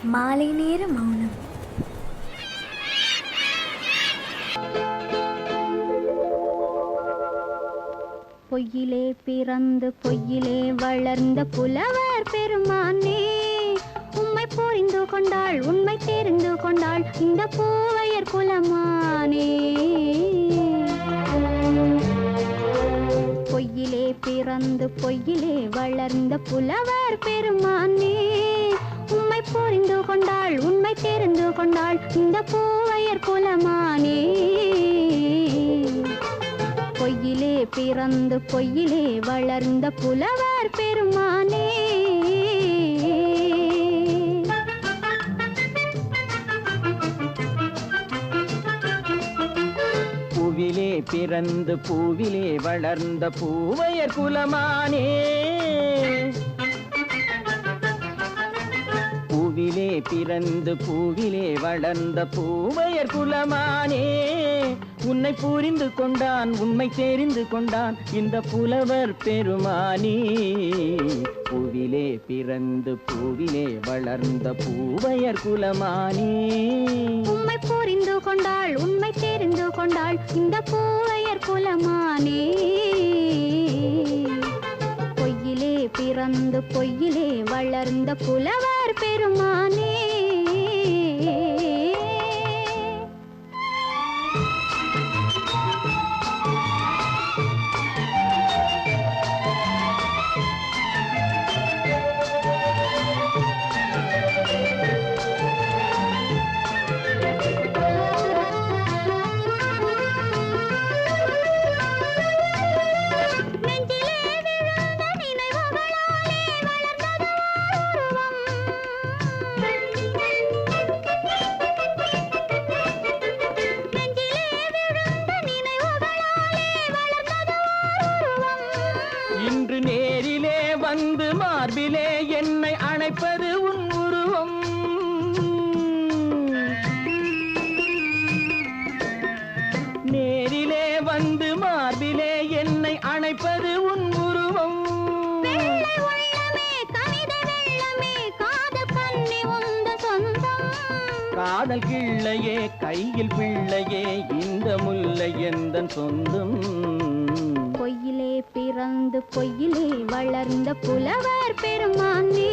மாலை நேர மௌனம். பொய்யிலே பிறந்து பொய்யிலே வளர்ந்த புலவர் பெருமானே, உம்மை புரிந்து கொண்டாள் உண்மை தெரிந்து கொண்டாள் இந்த பூவையர் குலமானே. பொய்யிலே பிறந்து பொய்யிலே வளர்ந்த புலவர் பெருமானே, உம்மை புரிந்து கொண்டாள் உண்மை தெரிந்து கொண்டாள் இந்த பூவையர் குலமானே. பொய்யிலே பிறந்து பொய்யிலே வளர்ந்த புலவர் பெருமானே. பூவிலே பிறந்து பூவிலே வளர்ந்த பூவையர் குலமானே. பூவிலே பிறந்து பூவிலே வளர்ந்த பூவையர் குலமானே, உன்னை புரிந்து கொண்டான் உண்மை தெரிந்து கொண்டான் இந்த புலவர் பெருமானே. பூவிலே பிறந்து பூவிலே வளர்ந்த பூவையர் குலமானே, உம்மை புரிந்து கொண்டாள் உண்மை தெரிந்து கொண்டாள் இந்த பூவையர் குலமானே. பொய்யிலே பிறந்து பொய்யிலே வளர்ந்த புலவர் பெருமானே. இன்று நேரிலே வந்து மார்பிலே என்னை அணைப்பது உன் உருவம். நேரிலே வந்து மார்பிலே என்னை அணைப்பது உன் உருவம். காதல் கிள்ளையே கையில் பிள்ளையே இந்த முல்லை எந்தன் சொந்தம். பொய்யிலே பிறந்து பொய்யிலே வளர்ந்த புலவர் பெருமானே.